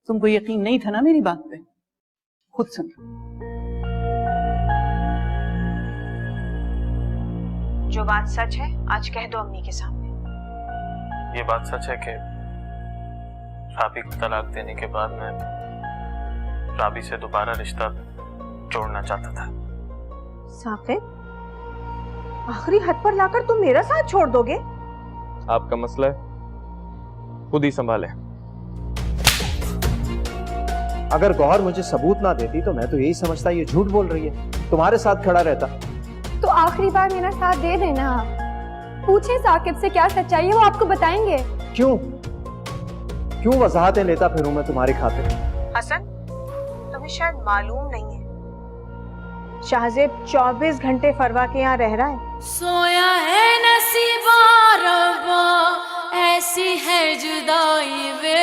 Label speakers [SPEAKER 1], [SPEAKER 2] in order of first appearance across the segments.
[SPEAKER 1] तुमको यकीन नहीं था ना मेरी बात पे? खुद सुन।
[SPEAKER 2] जो बात सच है आज कह दो अम्मी के सामने।
[SPEAKER 3] ये बात सच है कि राबी को तलाक देने के बाद मैं राबी से दोबारा रिश्ता जोड़ना चाहता था।
[SPEAKER 2] साकिब, आखिरी हद पर लाकर तुम मेरा साथ छोड़ दोगे?
[SPEAKER 3] आपका मसला है, खुद ही संभाले।
[SPEAKER 4] अगर गौहर मुझे सबूत ना देती तो मैं तो यही समझता ये झूठ बोल रही है, तुम्हारे साथ खड़ा रहता।
[SPEAKER 5] तो आखिरी बार मेरा साथ दे देना। पूछें साकिब से क्या सच्चाई है, वो आपको बताएंगे।
[SPEAKER 4] क्यों क्यों वजाहतें लेता फिरूं मैं तुम्हारी खातिर?
[SPEAKER 2] हसन, तुम्हें शायद मालूम नहीं है, शाहजेब 24 घंटे फरवा के यहाँ रह रहा है।
[SPEAKER 6] सोया है नसीबा रब्बा, ऐसी है जुदाई वे।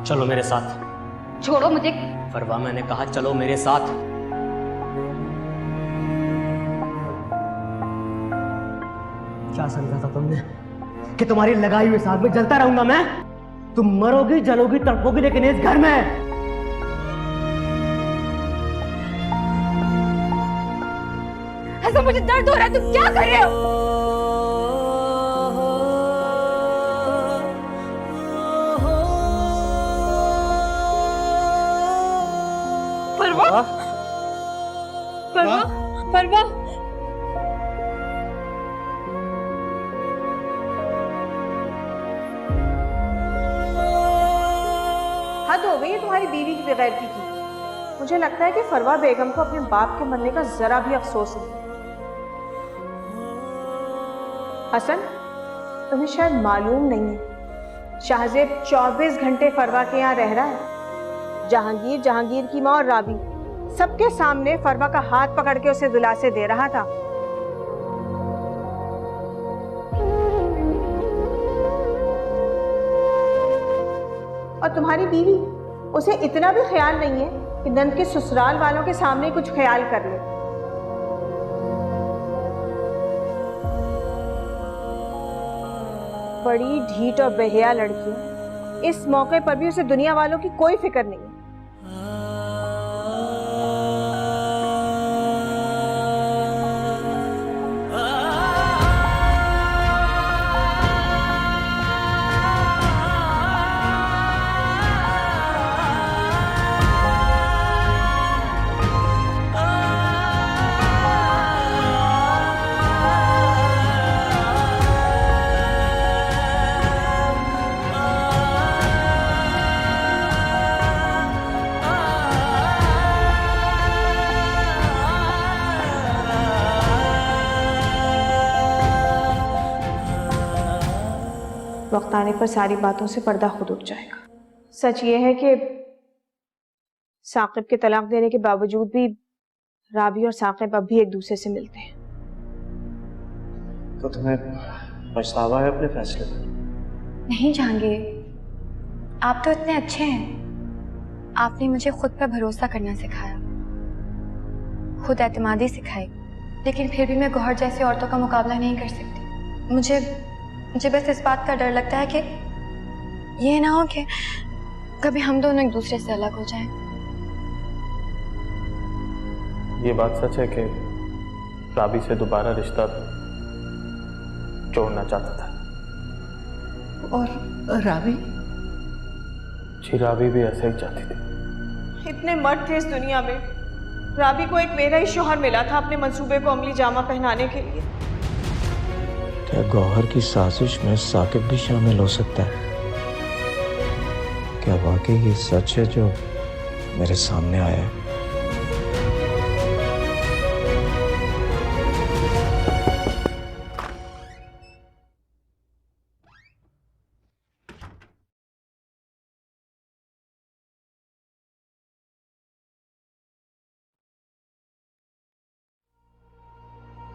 [SPEAKER 7] चलो मेरे साथ।
[SPEAKER 5] छोड़ो मुझे।
[SPEAKER 7] फरवा, मैंने कहा चलो मेरे साथ। क्या समझा था तुमने कि तुम्हारी लगाई हुई साथ में जलता रहूंगा मैं? तुम मरोगी, जलोगी, तड़पोगी, लेकिन इस घर में
[SPEAKER 5] ऐसा मुझे दर्द हो रहा है, तुम क्या कर रहे हो? फरवा, फरवा, फरवा।
[SPEAKER 2] हद हो गई है तुम्हारी बीवी की बेगैरती की। मुझे लगता है कि फरवा बेगम को अपने बाप के मरने का जरा भी अफसोस नहीं। हसन, तुम्हें शायद मालूम नहीं है, शाहजेब 24 घंटे फरवा के यहाँ रह रहा है। जहांगीर, जहांगीर की माँ और राबी सबके सामने फरवा का हाथ पकड़ के उसे दिलासे दे रहा था। और तुम्हारी बीवी, उसे इतना भी ख्याल नहीं है कि नंद के ससुराल वालों के सामने कुछ ख्याल कर ले। बड़ी ढीठ और बेहया लड़की है, इस मौके पर भी उसे दुनिया वालों की कोई फिक्र नहीं है। वक्त आने पर सारी बातों से पर्दा खुद उठ जाएगा। सच ये है कि साकिब के तलाक देने के बावजूद भी राबी और साकिब अब भी एक दूसरे से मिलते हैं।
[SPEAKER 4] तो तुम्हें पछतावा है अपने फैसले पर?
[SPEAKER 5] नहीं जहांगीर, आप तो इतने अच्छे हैं। आपने मुझे खुद पर भरोसा करना सिखाया, खुद एतमादी सिखाई, लेकिन फिर भी मैं गौहर जैसी औरतों का मुकाबला नहीं कर सकती। मुझे बस इस बात का डर लगता है कि ये ना हो कि कभी हम दोनों एक दूसरे से अलग हो जाएं।
[SPEAKER 3] ये बात सच है कि राबी से दोबारा रिश्ता जोड़ना चाहता था।
[SPEAKER 1] और राबी?
[SPEAKER 3] जी, राबी भी ऐसा ही चाहती थी।
[SPEAKER 2] इतने मर्द थे इस दुनिया में, राबी को एक मेरा ही शौहर मिला था अपने मंसूबे को अमली जामा पहनाने के लिए।
[SPEAKER 8] क्या गौहर की साजिश में साकिब भी शामिल हो सकता है? क्या वाकई ये सच है जो मेरे सामने आया है?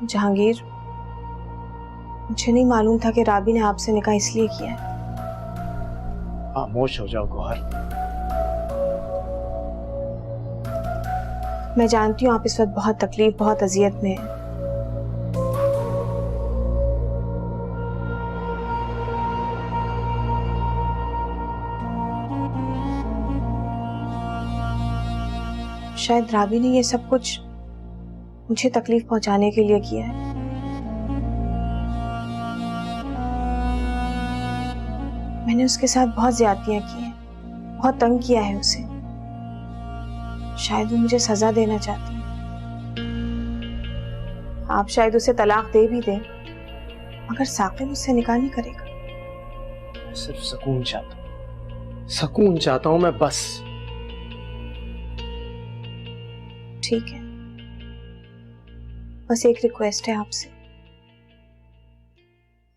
[SPEAKER 2] जहांगीर, मुझे नहीं मालूम था कि राबी ने आपसे निकाह इसलिए किया है।
[SPEAKER 4] खामोश हो जाओ गौहर।
[SPEAKER 2] मैं जानती हूँ आप इस वक्त बहुत तकलीफ, बहुत अजियत में हैं। शायद राबी ने ये सब कुछ मुझे तकलीफ पहुंचाने के लिए किया है। मैंने उसके साथ बहुत ज्यादतियां की हैं, बहुत तंग किया है उसे। शायद वो मुझे सजा देना चाहती है। आप शायद उसे तलाक दे भी दें, मगर साकिब उससे निकाह नहीं करेगा।
[SPEAKER 4] सिर्फ सुकून चाहता हूँ, सुकून चाहता हूँ मैं बस।
[SPEAKER 2] ठीक है, बस एक रिक्वेस्ट है आपसे।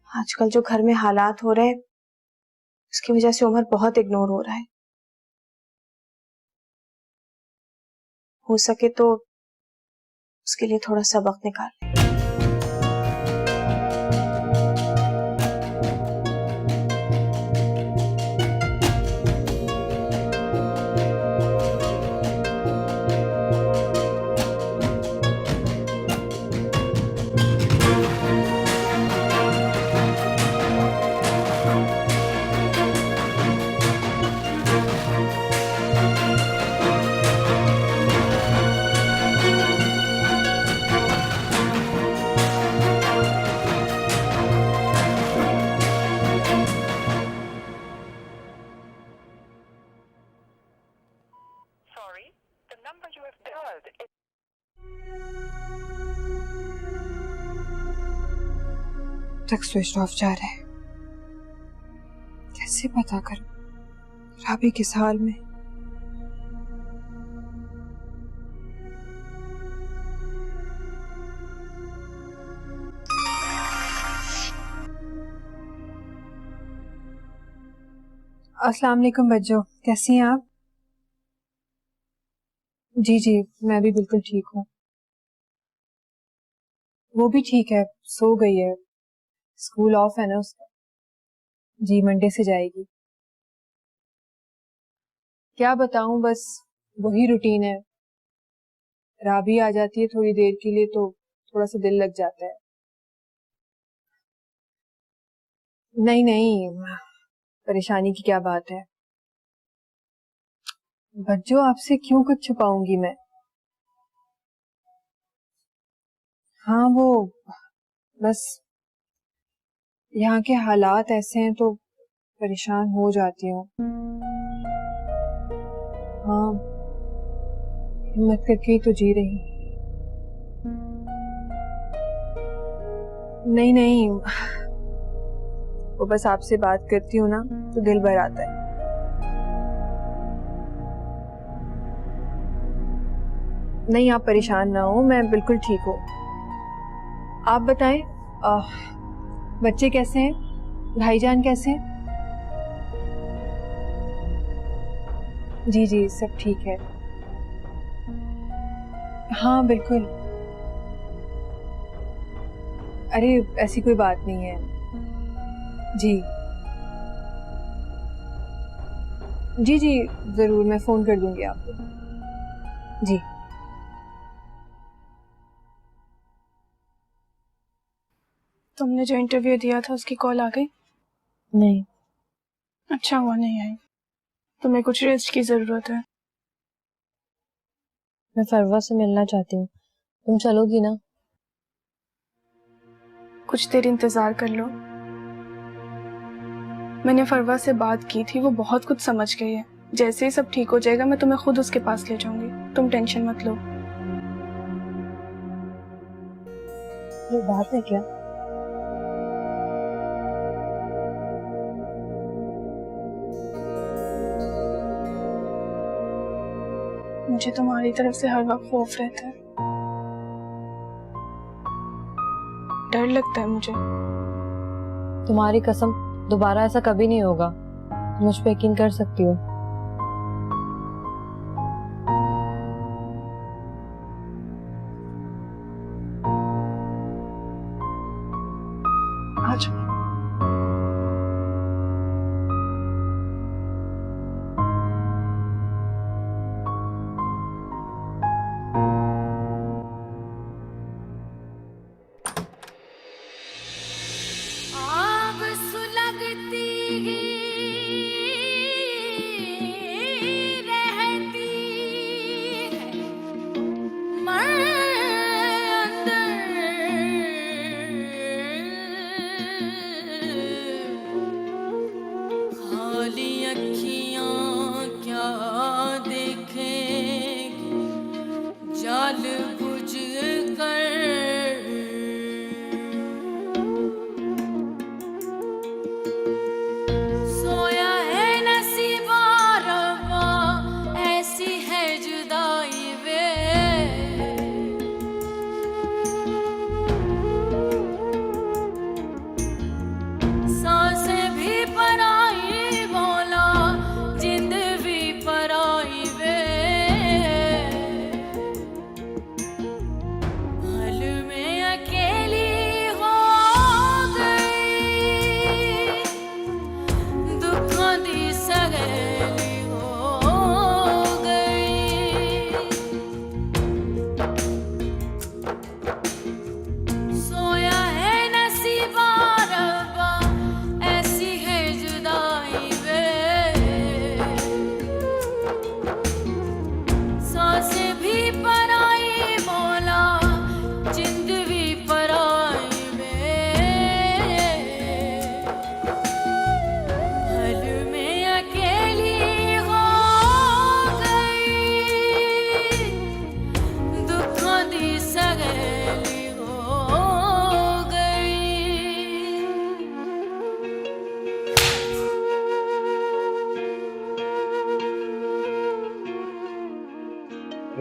[SPEAKER 2] आजकल जो घर में हालात हो रहे हैं, उसकी वजह से उमर बहुत इग्नोर हो रहा है। हो सके तो उसके लिए थोड़ा सा वक्त निकालें।
[SPEAKER 9] तक स्विच ऑफ जा रहा है। कैसे पता करूं राबी किस हाल में? अस्सलाम वालेकुम बच्चों, कैसी हैं आप? जी जी, मैं भी बिल्कुल ठीक हूँ। वो भी ठीक है, सो गई है। स्कूल ऑफ है ना उसका। जी, मंडे से जाएगी। क्या बताऊं, बस वही रूटीन है। राबी आ जाती है थोड़ी देर के लिए तो थोड़ा सा दिल लग जाता है। नहीं नहीं, परेशानी की क्या बात है। बच्चों, आपसे क्यों कुछ छुपाऊंगी मैं। हाँ, वो बस यहाँ के हालात ऐसे हैं तो परेशान हो जाती हूँ। हाँ, हिम्मत करके ही तो जी रही। नहीं नहीं, वो बस आपसे बात करती हूँ ना तो दिल भर आता है। नहीं, आप परेशान ना हो, मैं बिल्कुल ठीक हूँ। आप बताएं, बच्चे कैसे हैं? भाईजान कैसे हैं? जी जी, सब ठीक है। हाँ बिल्कुल। अरे ऐसी कोई बात नहीं है। जी जी जी, जरूर मैं फोन कर दूंगी आपको। जी।
[SPEAKER 10] तुमने जो इंटरव्यू दिया था उसकी कॉल आ गई?
[SPEAKER 9] नहीं।
[SPEAKER 10] अच्छा हुआ नहीं आई। तुम्हें कुछ रेस्ट की जरूरत है।
[SPEAKER 9] मैं फरवा से मिलना चाहती हूँ, तुम चलोगी ना?
[SPEAKER 10] कुछ देर इंतजार कर लो। मैंने फरवा से बात की थी, वो बहुत कुछ समझ गई है। जैसे ही सब ठीक हो जाएगा मैं तुम्हें खुद उसके पास ले जाऊंगी, तुम टेंशन मत लो।
[SPEAKER 9] ये बात है क्या?
[SPEAKER 10] मुझे तुम्हारी तरफ से हर वक्त खौफ रहता है, डर लगता है मुझे।
[SPEAKER 9] तुम्हारी कसम, दोबारा ऐसा कभी नहीं होगा। मुझ पे यकीन कर सकती हो।
[SPEAKER 10] आज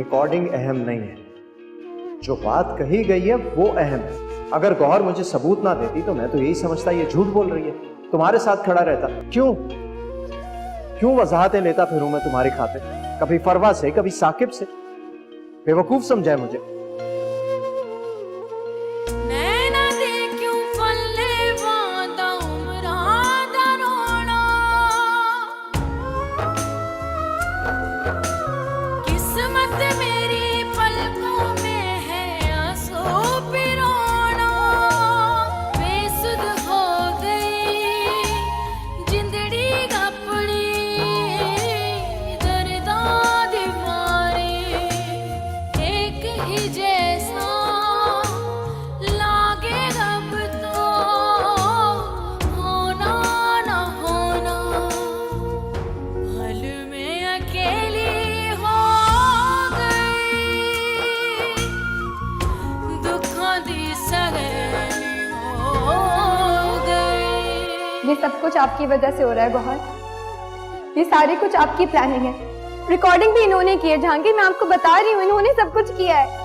[SPEAKER 4] रिकॉर्डिंग अहम नहीं है, जो बात कही गई है वो अहम है। अगर गौहर मुझे सबूत ना देती तो मैं तो यही समझता ये झूठ बोल रही है, तुम्हारे साथ खड़ा रहता। क्यों वजाहतें लेता फिरूं मैं तुम्हारी खातिर, कभी फरवा से कभी साकिब से। बेवकूफ समझाए मुझे।
[SPEAKER 6] नैना दे क्यों पल्ले बांधा उमरां दा रोना, किस्मत मेरी पलकों में है आंसू पिरोना। बेसुध हो गई जिंदड़ी अपनी दर्दां दे मारे, एक ही जैसा लागे अब तो होना ना होना। पल में अकेली हो गई, दुखों दी सहेली हो गई।
[SPEAKER 5] ये सब कुछ आपकी वजह से हो रहा है गौहर, ये सारी कुछ आपकी प्लानिंग है। रिकॉर्डिंग भी इन्होंने की है जहांगीर, मैं आपको बता रही हूँ, इन्होंने सब कुछ किया है।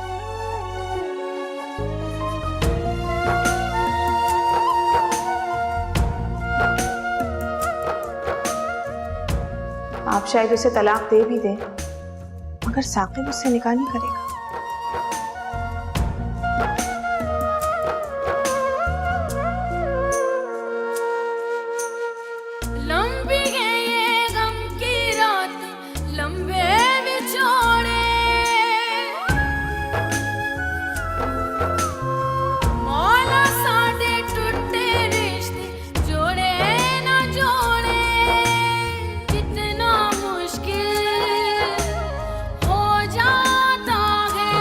[SPEAKER 2] आप शायद उसे तलाक दे भी दें, मगर साकिब उससे निकाह नहीं करेगा।
[SPEAKER 6] लंबी है ये गम की रात, लंबे बिछोड़े, मौला साडे टूटे रिश्ते जोड़े ना जोड़े। कितना मुश्किल हो जाता है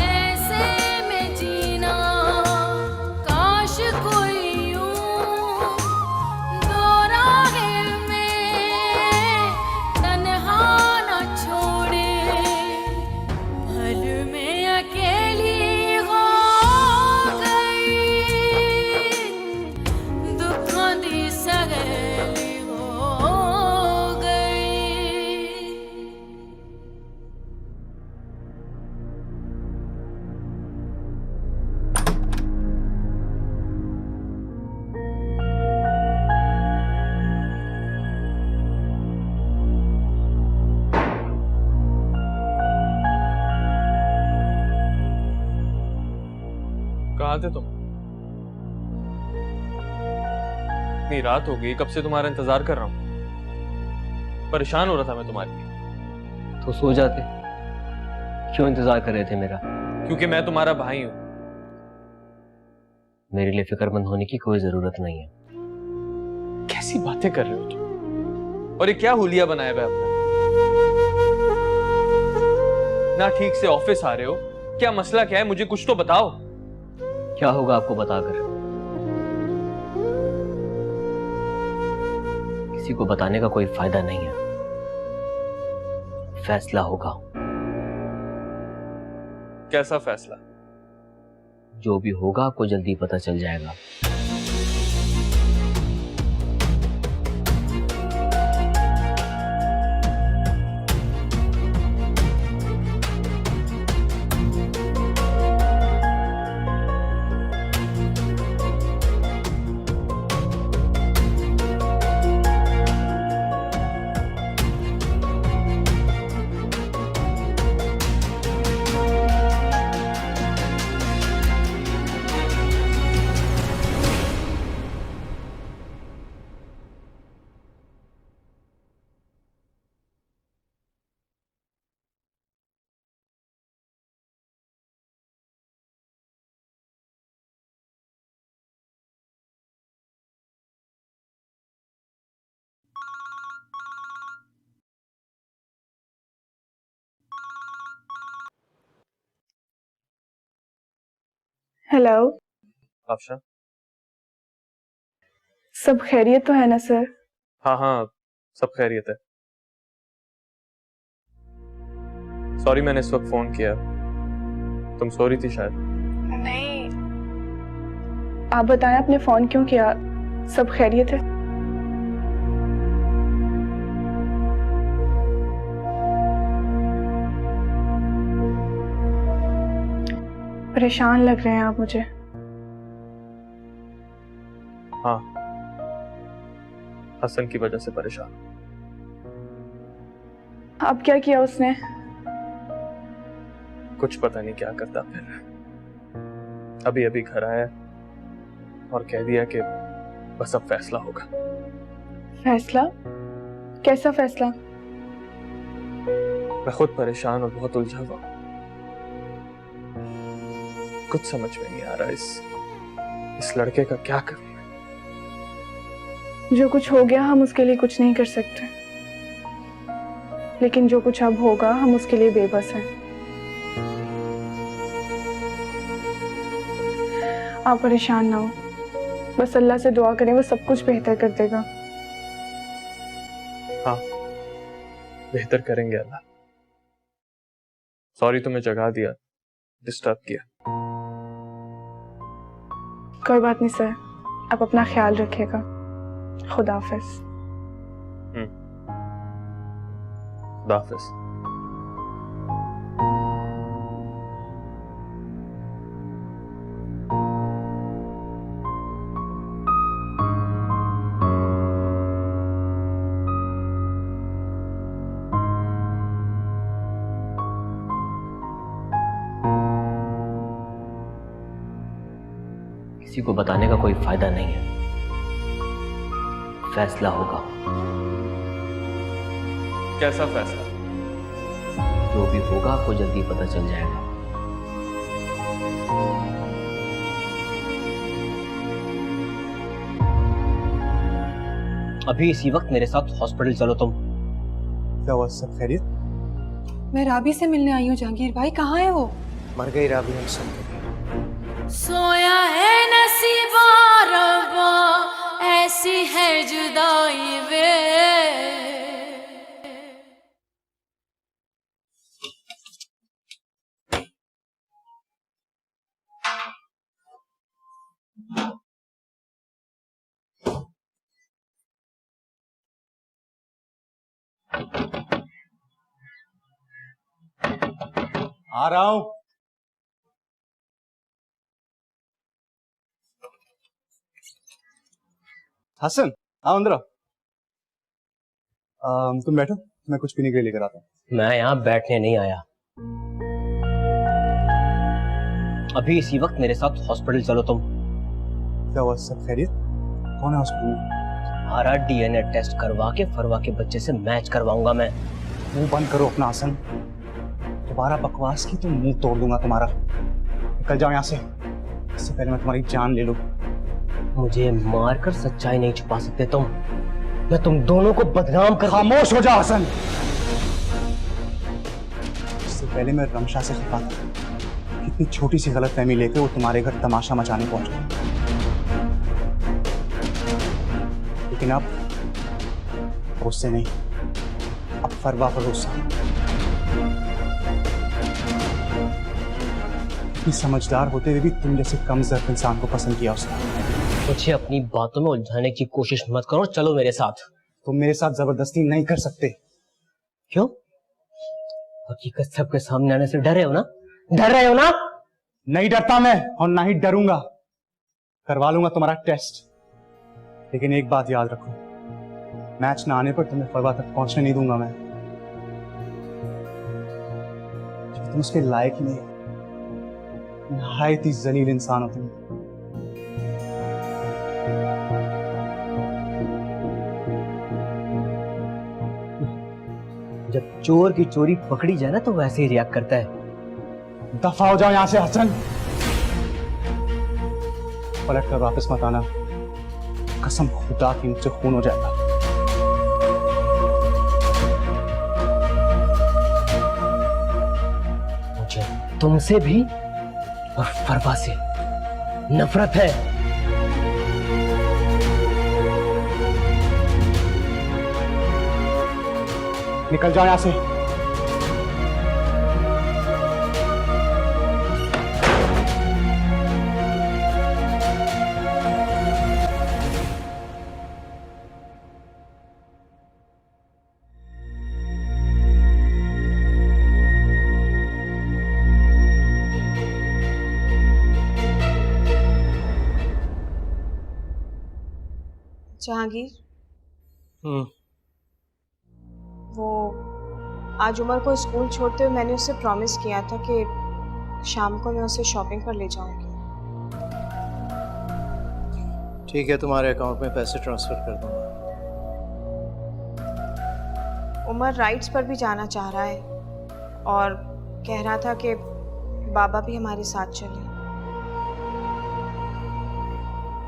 [SPEAKER 6] ऐसे में जीना, काश कोई यूं दो राहें में तन्हा न छोड़े। पल में अकेली हो गई, दुखों दी सहेली हो गई।
[SPEAKER 3] कहाँ थे तुम? इतनी रात हो गई, कब से तुम्हारा इंतजार कर रहा हूँ। परेशान हो रहा था मैं तुम्हारे लिए।
[SPEAKER 7] तो सो जाते, क्यों इंतजार कर रहे थे मेरा?
[SPEAKER 3] क्योंकि मैं तुम्हारा भाई हूँ।
[SPEAKER 7] मेरे लिए फिक्रमंद होने की कोई जरूरत नहीं है।
[SPEAKER 3] कैसी बातें कर रहे हो तुम? और ये क्या हुलिया बनाया हुआ है अपना? ना ठीक से ऑफिस आ रहे हो, क्या मसला क्या है? मुझे कुछ तो बताओ।
[SPEAKER 7] क्या होगा आपको बताकर? किसी को बताने का कोई फायदा नहीं है। फैसला होगा।
[SPEAKER 3] कैसा फैसला?
[SPEAKER 7] जो भी होगा आपको जल्दी पता चल जाएगा।
[SPEAKER 10] हेलो,
[SPEAKER 3] आफ्शा?
[SPEAKER 10] सब खैरियत तो है ना सर?
[SPEAKER 3] हाँ हाँ, सब खैरियत है। सॉरी मैंने इस वक्त फोन किया, तुम सो रही थी शायद।
[SPEAKER 10] नहीं, आप बताएं आपने फोन क्यों किया? सब खैरियत है? परेशान लग रहे हैं आप मुझे।
[SPEAKER 3] हाँ, हसन की वजह से परेशान।
[SPEAKER 10] अब क्या किया उसने?
[SPEAKER 3] कुछ पता नहीं क्या करता फिर। अभी अभी घर आया और कह दिया कि बस अब फैसला होगा।
[SPEAKER 10] फैसला? कैसा फैसला?
[SPEAKER 3] मैं खुद परेशान और बहुत उलझा हुआ। कुछ समझ में नहीं आ रहा इस लड़के का क्या करूं।
[SPEAKER 10] जो कुछ हो गया हम उसके लिए कुछ नहीं कर सकते, लेकिन जो कुछ अब होगा हम उसके लिए बेबस हैं। आप परेशान ना हो, बस अल्लाह से दुआ करें, वो सब कुछ बेहतर कर देगा।
[SPEAKER 3] हाँ, बेहतर करेंगे अल्लाह। सॉरी तुम्हें जगा दिया, डिस्टर्ब किया।
[SPEAKER 10] कोई बात नहीं सर, आप अपना ख्याल रखिएगा। खुदा हाफिज।
[SPEAKER 3] खुदा हाफिज।
[SPEAKER 7] किसी को बताने का कोई फायदा नहीं है। फैसला होगा।
[SPEAKER 3] कैसा फैसला?
[SPEAKER 7] जो भी होगा आपको जल्दी पता चल जाएगा। अभी इसी वक्त मेरे साथ हॉस्पिटल चलो तुम।
[SPEAKER 4] क्या हुआ, सब खैरियत?
[SPEAKER 9] मैं राबी से मिलने आई हूँ जहांगीर भाई, कहाँ है वो?
[SPEAKER 4] मर गई राबी हम सब।
[SPEAKER 6] सोया है नसीबा रब्बा, ऐसी है जुदाई वे।
[SPEAKER 4] आ रहा हूं। हसन, आओ अंदर आओ। तुम बैठो, मैं कुछ पीने के लिए लेकर आता हूँ।
[SPEAKER 7] मैं यहाँ बैठने नहीं आया। अभी इसी वक्त मेरे साथ हॉस्पिटल चलो तुम।
[SPEAKER 4] क्या हुआ, सब खैरियत? कौन है हॉस्पिटल में?
[SPEAKER 7] हमारा डीएनए टेस्ट करवा के फरवा के बच्चे से मैच करवाऊंगा मैं।
[SPEAKER 4] मुंह बंद करो अपना हसन, दोबारा बकवास की तो मुंह तोड़ दूंगा तुम्हारा। निकल जाओ यहाँ से, इससे पहले मैं तुम्हारी जान ले लूं।
[SPEAKER 7] मुझे मारकर सच्चाई नहीं छुपा सकते तुम। मैं तुम दोनों को बदनाम कर।
[SPEAKER 4] खामोश हो जाओ हसन। इससे पहले मैं रमशा से खफा था, कितनी छोटी सी गलतफहमी लेकर वो तुम्हारे घर तमाशा मचाने पहुंच गई। लेकिन अब गुस्से नहीं, अब फरवा पर गुस्सा। इतनी समझदार होते हुए भी तुम जैसे कमजोर इंसान को पसंद किया उसने।
[SPEAKER 7] मुझे अपनी बातों में उलझाने की कोशिश मत करो, चलो मेरे साथ।
[SPEAKER 4] तुम मेरे साथ जबरदस्ती नहीं कर सकते।
[SPEAKER 7] क्यों? हकीकत सबके सामने आने से डरे हो ना? डर रहे हो ना?
[SPEAKER 4] नहीं डरता मैं, और ना ही डरूंगा। करवा लूंगा तुम्हारा टेस्ट, लेकिन एक बात याद रखो, मैच ना आने पर तुम्हें फरवा तक पहुंचने नहीं दूंगा मैं। तुम उसके लायक ही नहीं, नहायत ही जलील इंसान हो तुम।
[SPEAKER 7] जब चोर की चोरी पकड़ी जाए ना तो वैसे ही रिएक्ट करता है।
[SPEAKER 4] दफा हो जाओ यहां से हसन, पलट कर वापस मत आना। कसम खुदा की मुझसे खून हो जाएगा।
[SPEAKER 7] मुझे तुमसे भी और फरवा से नफरत है।
[SPEAKER 4] निकल जाओ यहां से।
[SPEAKER 2] जहांगीर, वो आज उमर को स्कूल छोड़ते हुए मैंने उससे प्रॉमिस किया था कि शाम को मैं उसे शॉपिंग पर ले जाऊंगी।
[SPEAKER 11] ठीक है, तुम्हारे अकाउंट में पैसे ट्रांसफर कर दूंगा।
[SPEAKER 2] उमर राइड्स पर भी जाना चाह रहा है और कह रहा था कि बाबा भी हमारे साथ चले।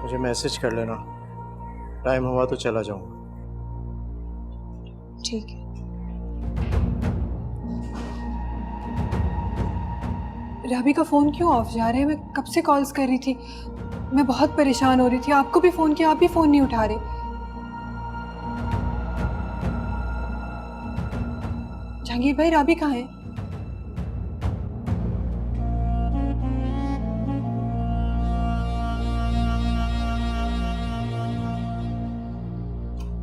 [SPEAKER 11] मुझे मैसेज कर लेना, टाइम हुआ तो चला जाऊंगा।
[SPEAKER 2] ठीक है।
[SPEAKER 9] राबी का फ़ोन क्यों ऑफ जा रहा है? मैं कब से कॉल्स कर रही थी, मैं बहुत परेशान हो रही थी। आपको भी फ़ोन किया, आप भी फ़ोन नहीं उठा रहे। जहांगीर भाई, राबी कहाँ है?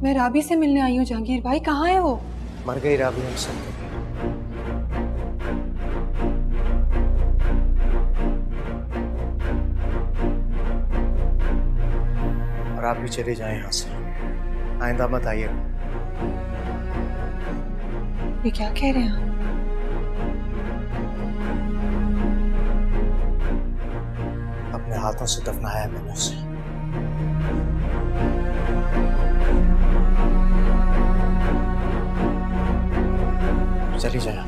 [SPEAKER 9] मैं राबी से मिलने आई हूँ। जहांगीर भाई कहाँ है वो?
[SPEAKER 11] मर गई राबी हम सब के लिए। और आप भी चले जाएं यहाँ से, आइंदा मत आइए।
[SPEAKER 9] ये क्या कह रहे हैं आप?
[SPEAKER 11] अपने हाथों से दफनाया है मैंने उसे। चली जाए।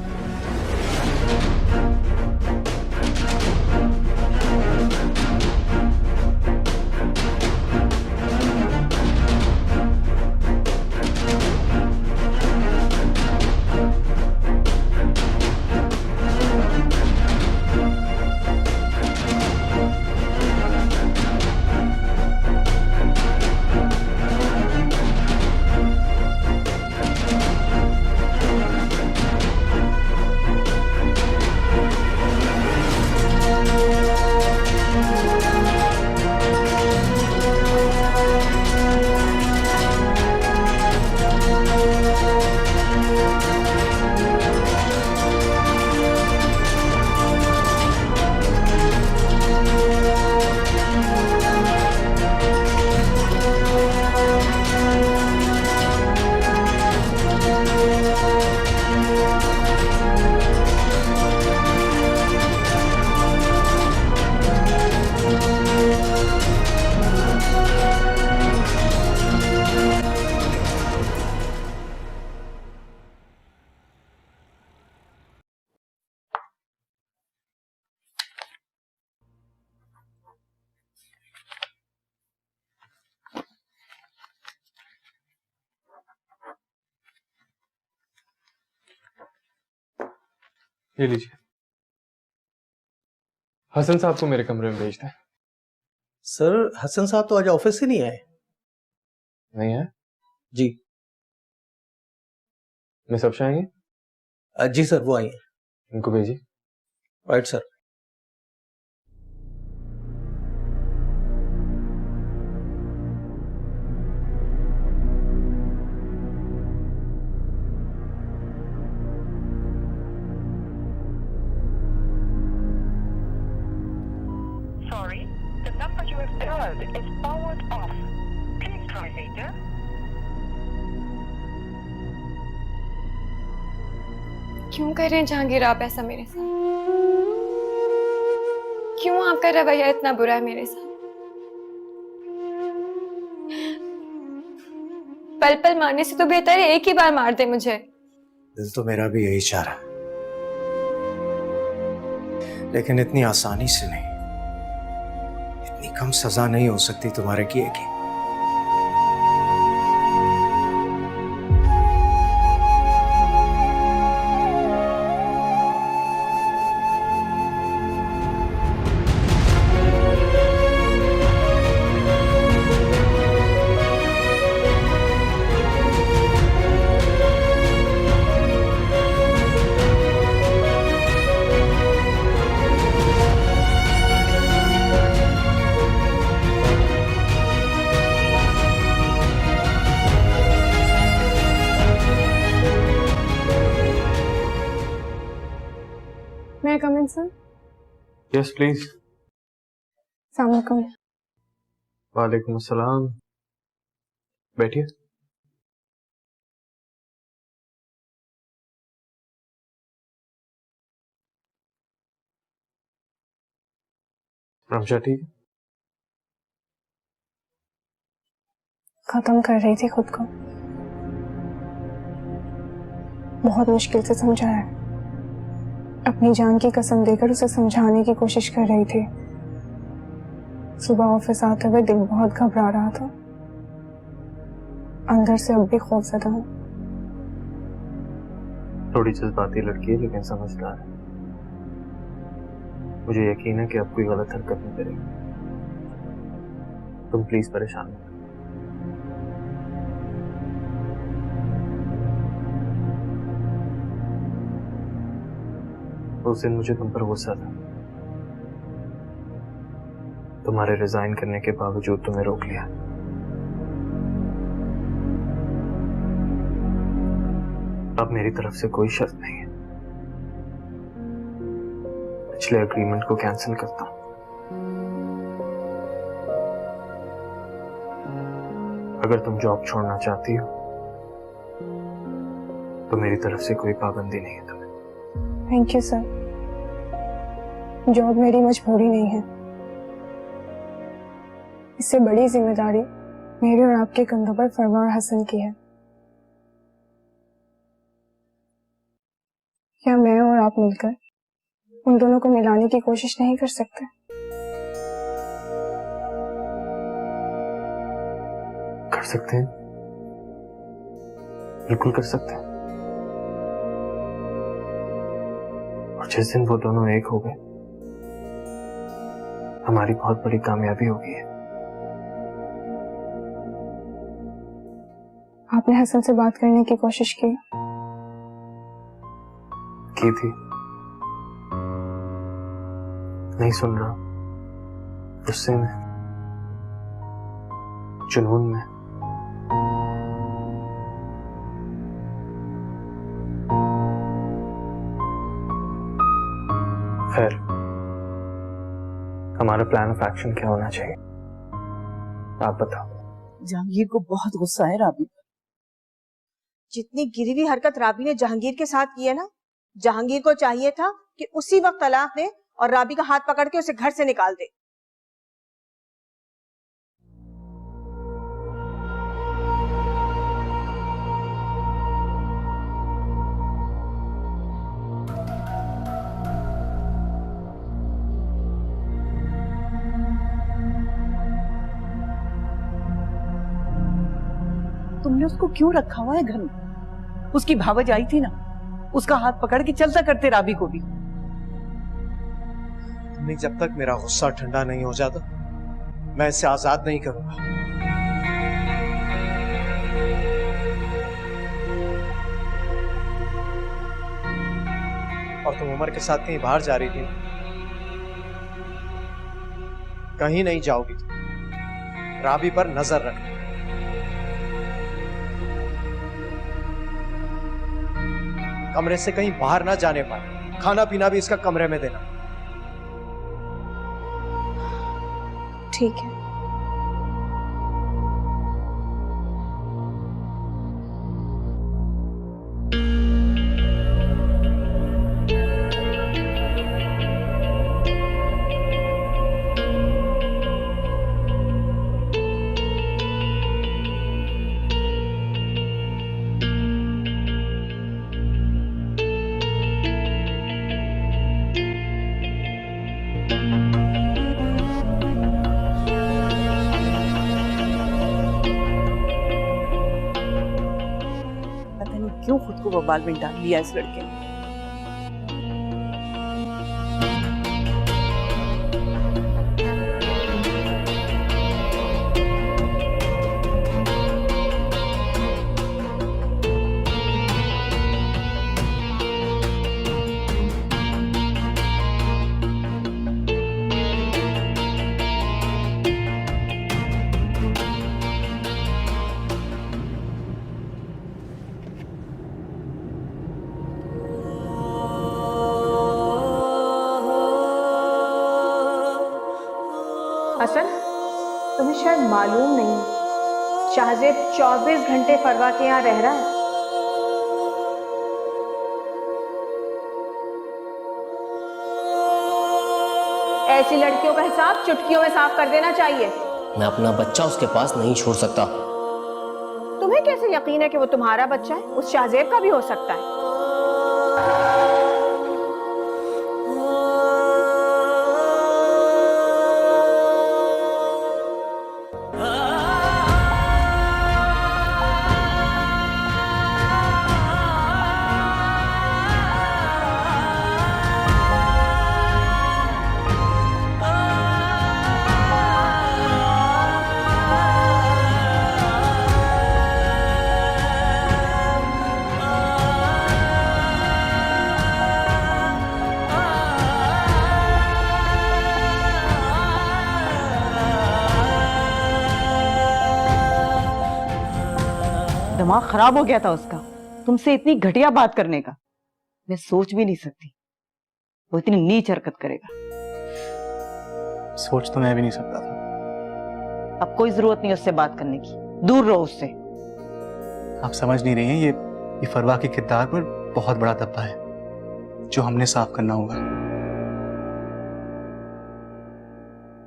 [SPEAKER 3] ये लीजिए। हसन साहब को मेरे कमरे में भेज दें।
[SPEAKER 11] सर, हसन साहब तो आज ऑफिस से नहीं आए।
[SPEAKER 3] नहीं है
[SPEAKER 11] जी।
[SPEAKER 3] मिस अफशा आएंगे?
[SPEAKER 11] जी सर, वो आई हैं।
[SPEAKER 3] इनको भेजिए।
[SPEAKER 11] Right sir.
[SPEAKER 12] Sorry, the number you have dialed is powered off. Please try later.
[SPEAKER 5] क्यों कर रहे हैं जहांगीर आप ऐसा मेरे साथ? क्यों आपका रवैया इतना बुरा है मेरे साथ? पल पल मारने से तो बेहतर है एक ही बार मार दे मुझे।
[SPEAKER 11] दिल तो मेरा भी यही चाह रहा है, लेकिन इतनी आसानी से नहीं। इतनी कम सजा नहीं हो सकती तुम्हारे किए की।
[SPEAKER 5] मैं कम इन सर?
[SPEAKER 3] Yes please.
[SPEAKER 5] अस्सलाम वालेकुम।
[SPEAKER 3] वालेकुम अस्सलाम। बैठिए। रमशा ठीक है?
[SPEAKER 10] खत्म कर रही थी खुद को, बहुत मुश्किल से समझाया, अपनी जान की कसम देकर उसे समझाने की कोशिश कर रही थी। सुबह ऑफिस आते हुए दिल बहुत घबरा रहा था, अंदर से अब भी खौफजदा हूँ।
[SPEAKER 3] थोड़ी जज्बाती लड़की है लेकिन समझदार है। मुझे यकीन है कि अब कोई गलत हरकत नहीं करेगी। तुम प्लीज परेशान मत। उस दिन मुझे तुम पर गुस्सा था, तुम्हारे रिजाइन करने के बावजूद तुम्हें रोक लिया। अब मेरी तरफ से कोई शर्त नहीं है, पिछले एग्रीमेंट को कैंसिल करता हूं। अगर तुम जॉब छोड़ना चाहती हो तो मेरी तरफ से कोई पाबंदी नहीं है तुम्हें।
[SPEAKER 10] थैंक यू सर, जॉब मेरी मजबूरी नहीं है, इससे बड़ी जिम्मेदारी मेरे और आपके कंधों पर फरवा और हसन की है। क्या मैं और आप मिलकर उन दोनों को मिलाने की कोशिश नहीं कर सकते?
[SPEAKER 3] कर सकते हैं, बिल्कुल कर सकते हैं। और जिस दिन वो दोनों एक हो गए, हमारी बहुत बड़ी कामयाबी होगी है।
[SPEAKER 10] आपने हसन से बात करने की कोशिश की
[SPEAKER 3] थी, नहीं सुन रहा, गुस्से में, जुनून में। खैर, हमारा प्लान ऑफ एक्शन क्या होना चाहिए, आप बताओ।
[SPEAKER 1] जहांगीर को बहुत गुस्सा है राबी।
[SPEAKER 2] जितनी गिरी हुई हरकत राबी ने जहांगीर के साथ की है ना, जहांगीर को चाहिए था कि उसी वक्त तलाक दे और राबी का हाथ पकड़ के उसे घर से निकाल दे।
[SPEAKER 1] तुमने उसको क्यों रखा हुआ है घर में? उसकी भावज आई थी ना, उसका हाथ पकड़ के चलता करते राबी को भी।
[SPEAKER 11] तुमने जब तक मेरा गुस्सा ठंडा नहीं हो जाता, मैं इसे आजाद नहीं करूंगा। और तुम उमर के साथ कहीं बाहर जा रही थी ना? कहीं नहीं जाओगी तुम, राबी पर नजर रखना। कमरे से कहीं बाहर ना जाने पाए, खाना पीना भी इसका कमरे में देना।
[SPEAKER 10] ठीक है।
[SPEAKER 1] क्यों खुद को बवाल में डाल लिया इस लड़के ने?
[SPEAKER 2] हसन, तुम्हें शायद मालूम नहीं है शाहजेब 24 घंटे फरवा के यहाँ रह रहा है। ऐसी लड़कियों का हिसाब चुटकियों में साफ कर देना चाहिए।
[SPEAKER 7] मैं अपना बच्चा उसके पास नहीं छोड़ सकता।
[SPEAKER 2] तुम्हें कैसे यकीन है कि वो तुम्हारा बच्चा है? उस शाहजेब का भी हो सकता है।
[SPEAKER 1] दिमाग खराब हो गया था उसका तुमसे इतनी घटिया बात करने का। मैं सोच भी नहीं सकती वो इतनी नीच हरकत करेगा।
[SPEAKER 4] सोच तो मैं भी नहीं सकता था।
[SPEAKER 1] अब कोई जरूरत नहीं उससे बात करने की, दूर रहो उससे।
[SPEAKER 4] आप समझ नहीं रही हैं, ये फरवा के किरदार पर बहुत बड़ा धब्बा है जो हमने साफ करना होगा।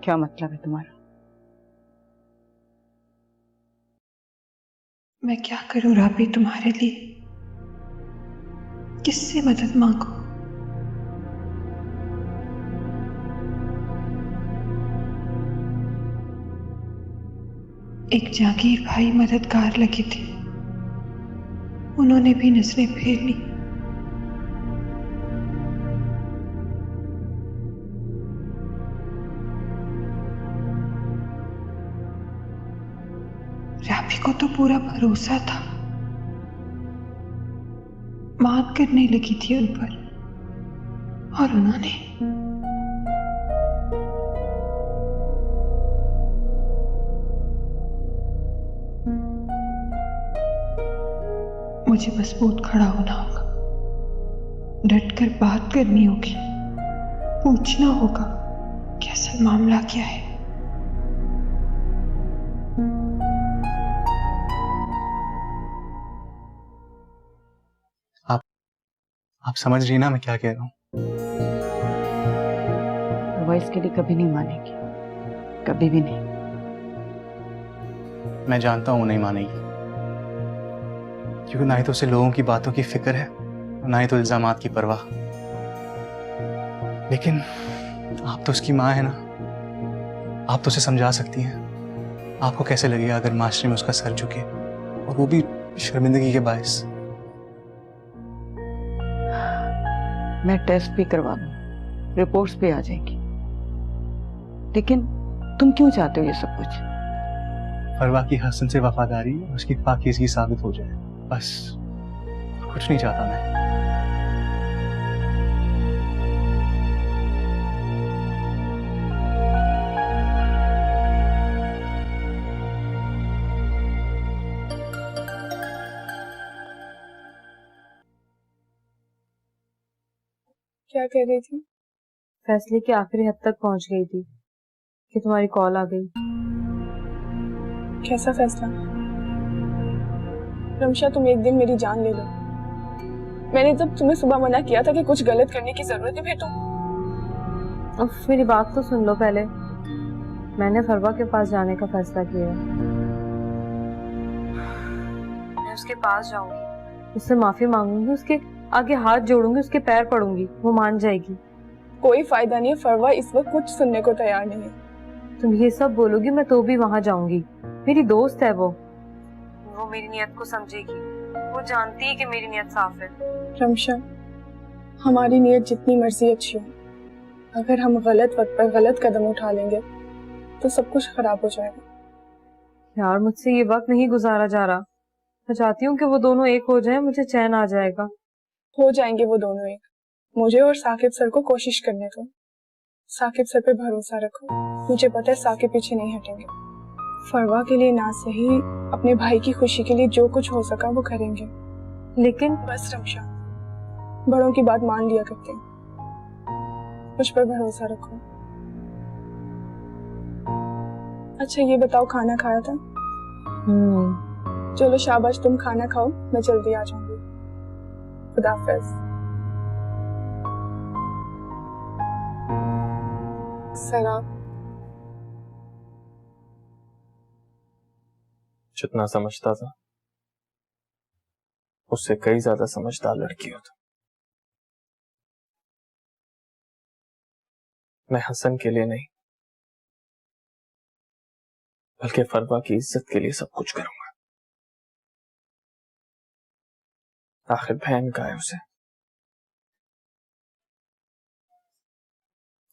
[SPEAKER 1] क्या मतलब है तुम्हारा?
[SPEAKER 9] मैं क्या करूं राबी तुम्हारे लिए? किससे मदद मांगू? एक जागीर भाई मददगार लगे थे, उन्होंने भी नजरें फेर ली। राबी को तो पूरा भरोसा था, बात करने लगी थी उन पर, और उन्होंने मुझे मजबूत खड़ा होना होगा, डटकर बात करनी होगी, पूछना होगा कि असल मामला क्या है।
[SPEAKER 4] आप समझ रही ना मैं क्या कह रहा हूँ?
[SPEAKER 1] वो इसके लिए कभी नहीं मानेगी, कभी भी नहीं।
[SPEAKER 4] मैं जानता हूँ नहीं मानेगी, क्योंकि ना ही तो उसे लोगों की बातों की फिक्र है, ना ही तो इल्जामात की परवाह। लेकिन आप तो उसकी माँ है ना, आप तो उसे समझा सकती हैं। आपको कैसे लगेगा अगर माशरे में उसका सर झुके, और वो भी शर्मिंदगी के बायस?
[SPEAKER 1] मैं टेस्ट भी करवा लूं, रिपोर्ट्स भी आ जाएंगी, लेकिन तुम क्यों चाहते हो ये सब कुछ?
[SPEAKER 4] फरवा की हसन से वफादारी और उसकी पाकीज़गी साबित हो जाए, बस कुछ नहीं चाहता मैं।
[SPEAKER 10] क्या कह रही थी?
[SPEAKER 9] फैसले की आखिरी हद तक पहुंच गई थी कि तुम्हारी कॉल आ गई।
[SPEAKER 10] कैसा फैसला? रमशा, तुम एक दिन मेरी जान ले लो। मैंने जब तुम्हें सुबह मना किया था कि कुछ गलत करने की जरूरत है, फिर तुम।
[SPEAKER 9] मेरी बात तो सुन लो पहले। मैंने फरवा के पास जाने का फैसला किया है। मैं उसके पास जाऊंगी, उससे माफी मांगूंगी, उसके आगे हाथ जोड़ूंगी, उसके पैर पड़ूंगी, वो मान जाएगी।
[SPEAKER 10] कोई फायदा नहीं है, फरवा इस वक्त कुछ सुनने को तैयार नहीं है।
[SPEAKER 9] तुम ये सब बोलोगी, मैं तो भी वहां जाऊंगी। मेरी दोस्त है वो मेरी नियत को समझेगी, वो जानती है कि मेरी नियत साफ है।
[SPEAKER 10] रमशा, हमारी नियत जितनी मर्जी अच्छी हो, अगर हम गलत वक्त पर गलत कदम उठा लेंगे तो सब कुछ खराब हो जाएगा।
[SPEAKER 9] यार, मुझसे ये वक्त नहीं गुजारा जा रहा। मैं चाहती हूँ कि वो दोनों एक हो जाएं, मुझे चैन आ जाएगा।
[SPEAKER 10] हो जाएंगे वो दोनों एक। मुझे और साकिब सर को कोशिश करने दो। साकिब सर पे भरोसा रखो, मुझे पता है साकिब पीछे नहीं हटेंगे। फरवा के लिए ना सही, अपने भाई की खुशी के लिए जो कुछ हो सका वो करेंगे।
[SPEAKER 9] लेकिन
[SPEAKER 10] बस रमशा, बड़ों की बात मान लिया करते हैं, मुझ पर भरोसा रखो। अच्छा ये बताओ, खाना खाया था? चलो शाबाश, तुम खाना खाओ, मैं जल्दी आ जाऊंगी। खुदा हाफिज। सलाम।
[SPEAKER 3] जितना समझता था उससे कई ज्यादा समझदार लड़की हो तुम। मैं हसन के लिए नहीं बल्कि फरवा की इज्जत के लिए सब कुछ करूंगा। आखिर बहन का है उसे,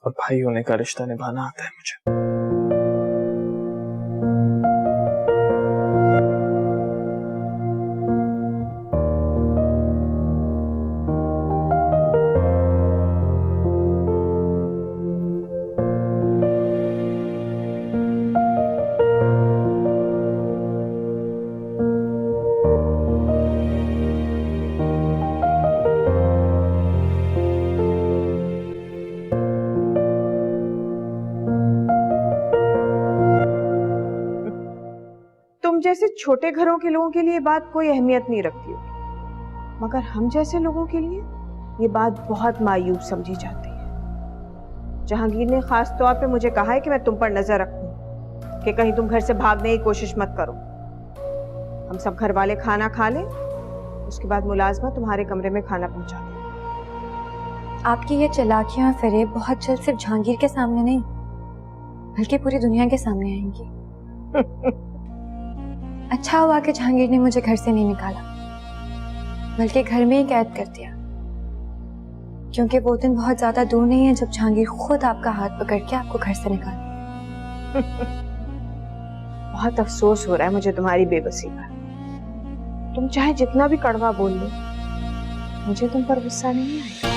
[SPEAKER 3] और भाई होने का रिश्ता निभाना आता है मुझे।
[SPEAKER 2] तुम जैसे छोटे घरों के लोगों के लिए ये बात कोई अहमियत नहीं रखती होगी, मगर हम जैसे लोगों के लिए ये बात बहुत मायूब समझी जाती है। जहांगीर ने खास तौर पे मुझे कहा है कि मैं तुम पर नजर रखूं कि कहीं तुम घर से भागने की कोशिश मत करो। हम सब घर वाले खाना खा लें, उसके बाद मुलाजमा तुम्हारे कमरे में खाना पहुंचा दें।
[SPEAKER 5] आपकी ये चालाकियां और फरेब बहुत जल्द सिर्फ जहांगीर के सामने नहीं बल्कि पूरी दुनिया के सामने आएंगी। अच्छा हुआ कि जहांगीर ने मुझे घर से नहीं निकाला बल्कि घर में ही कैद कर दिया, क्योंकि वो दिन बहुत ज्यादा दूर नहीं है जब जहांगीर खुद आपका हाथ पकड़ के आपको घर से निकाले।
[SPEAKER 2] बहुत अफसोस हो रहा है मुझे तुम्हारी बेबसी पर। तुम चाहे जितना भी कड़वा बोल लो, मुझे तुम पर गुस्सा नहीं आएगा।